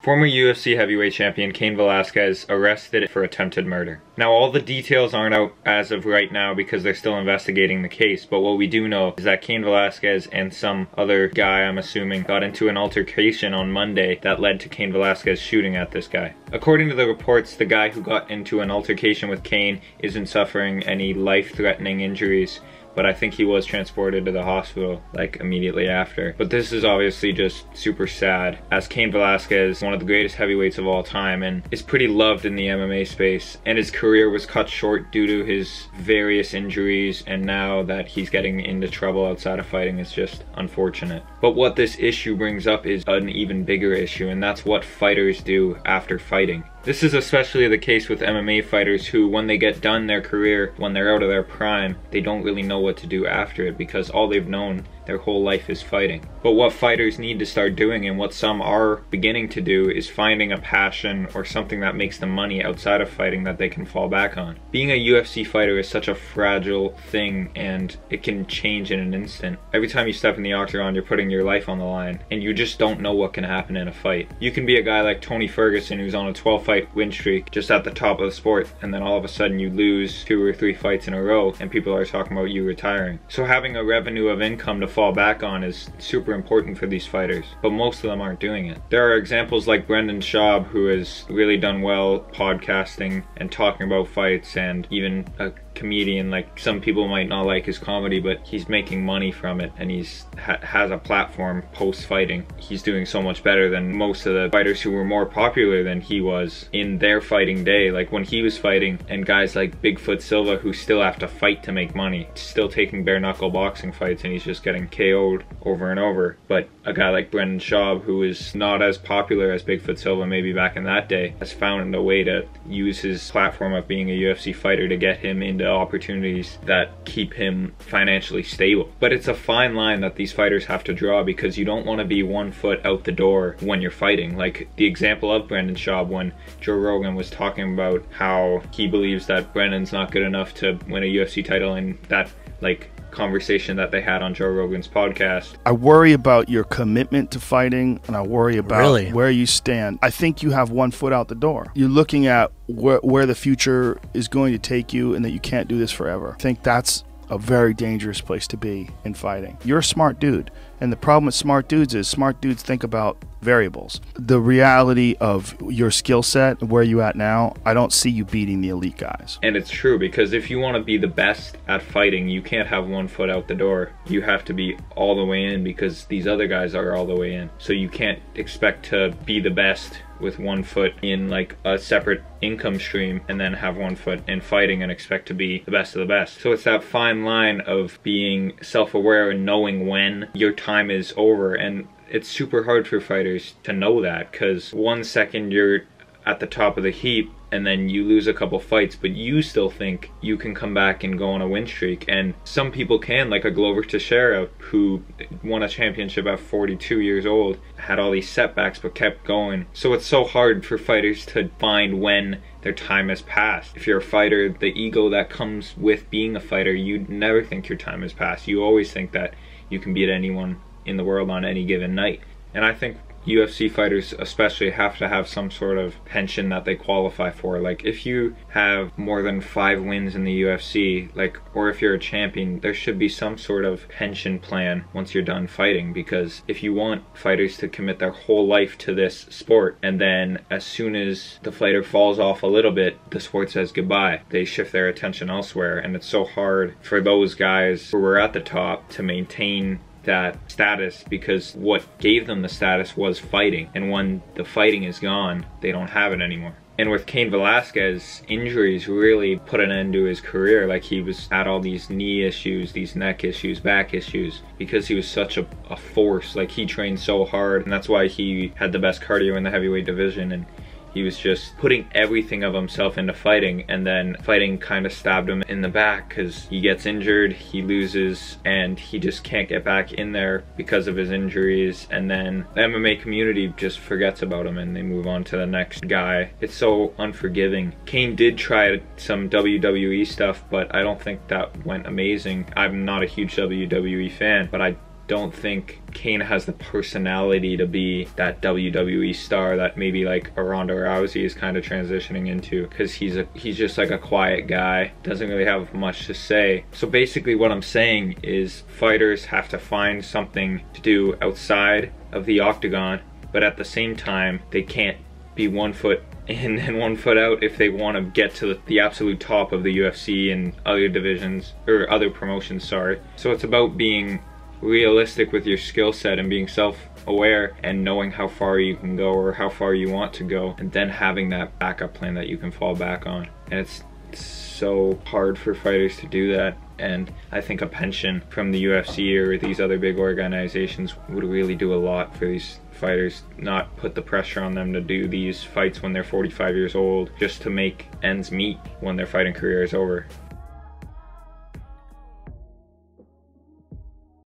Former UFC heavyweight champion Cain Velasquez arrested for attempted murder. Now, all the details aren't out as of right now because they're still investigating the case, but what we do know is that Cain Velasquez and some other guy, I'm assuming, got into an altercation on Monday that led to Cain Velasquez shooting at this guy. According to the reports, the guy who got into an altercation with Cain isn't suffering any life-threatening injuries, but I think he was transported to the hospital like immediately after. But this is obviously just super sad, as Cain Velasquez, one of the greatest heavyweights of all time, and is pretty loved in the MMA space, and his career was cut short due to his various injuries, and now that he's getting into trouble outside of fighting, it's just unfortunate. But what this issue brings up is an even bigger issue, and that's what fighters do after fighting. This is especially the case with MMA fighters who, when they get done their career, when they're out of their prime, they don't really know what to do after it because all they've known their whole life is fighting. But what fighters need to start doing, and what some are beginning to do, is finding a passion or something that makes them money outside of fighting that they can fall back on. Being a UFC fighter is such a fragile thing, and it can change in an instant. Every time you step in the octagon, you're putting your life on the line, and you just don't know what can happen in a fight. You can be a guy like Tony Ferguson, who's on a 12-fight win streak, just at the top of the sport, and then all of a sudden you lose 2 or 3 fights in a row, and people are talking about you retiring. So having a revenue of income to fall back on is super important for these fighters, but most of them aren't doing it. There are examples like Brendan Schaub, who has really done well podcasting and talking about fights, and even a comedian. Like, some people might not like his comedy, but he's making money from it, and he's has a platform post-fighting. He's doing so much better than most of the fighters who were more popular than he was in their fighting day, like when he was fighting, and guys like Bigfoot Silva, who still have to fight to make money, still taking bare knuckle boxing fights, and he's just getting KO'd over and over. But a guy like Brendan Schaub, who is not as popular as Bigfoot Silva maybe back in that day, has found a way to use his platform of being a UFC fighter to get him into opportunities that keep him financially stable. But it's a fine line that these fighters have to draw, because you don't want to be 1 foot out the door when you're fighting. Like the example of Brendan Schaub, when Joe Rogan was talking about how he believes that Brendan's not good enough to win a UFC title, and that like conversation that they had on Joe Rogan's podcast. I worry about your commitment to fighting, and I worry about where you stand. I think you have 1 foot out the door. You're looking at where the future is going to take you, and that you can't do this forever. I think that's a very dangerous place to be in fighting. You're a smart dude, and the problem with smart dudes is smart dudes think about variables. The reality of your skill set, where you at now, I don't see you beating the elite guys. And it's true, because if you want to be the best at fighting, you can't have 1 foot out the door. You have to be all the way in, because these other guys are all the way in. So you can't expect to be the best with 1 foot in like a separate income stream, and then have 1 foot in fighting and expect to be the best of the best. So it's that fine line of being self-aware and knowing when your time is over, and it's super hard for fighters to know that, because 1 second you're at the top of the heap, and then you lose a couple fights, but you still think you can come back and go on a win streak. And some people can, like a Glover Teixeira, who won a championship at 42 years old, had all these setbacks but kept going. So it's so hard for fighters to find when their time has passed. If you're a fighter, the ego that comes with being a fighter, you never think your time has passed. You always think that you can beat anyone in the world on any given night. And I think UFC fighters especially have to have some sort of pension that they qualify for. Like, if you have more than 5 wins in the UFC, like, or if you're a champion, there should be some sort of pension plan once you're done fighting. Because if you want fighters to commit their whole life to this sport, and then as soon as the fighter falls off a little bit, the sport says goodbye, they shift their attention elsewhere. And it's so hard for those guys who were at the top to maintain that status, because what gave them the status was fighting, and when the fighting is gone, they don't have it anymore. And with Cain Velasquez, injuries really put an end to his career. Like, he had all these knee issues, these neck issues, back issues, because he was such a force. Like, he trained so hard, and that's why he had the best cardio in the heavyweight division, and he was just putting everything of himself into fighting, and then fighting kind of stabbed him in the back, because he gets injured, he loses, and he just can't get back in there because of his injuries. And then the MMA community just forgets about him, and they move on to the next guy. It's so unforgiving. Cain did try some WWE stuff, but I don't think that went amazing. I'm not a huge WWE fan, but I don't think Cain has the personality to be that WWE star that maybe like a Ronda Rousey is kind of transitioning into, because he's just like a quiet guy, doesn't really have much to say. So basically what I'm saying is fighters have to find something to do outside of the octagon, but at the same time they can't be 1 foot in and 1 foot out if they want to get to the absolute top of the UFC and other divisions, or other promotions, sorry. So it's about being realistic with your skill set and being self-aware and knowing how far you can go or how far you want to go, and then having that backup plan that you can fall back on. And it's so hard for fighters to do that, and I think a pension from the UFC or these other big organizations would really do a lot for these fighters, not put the pressure on them to do these fights when they're 45 years old just to make ends meet when their fighting career is over.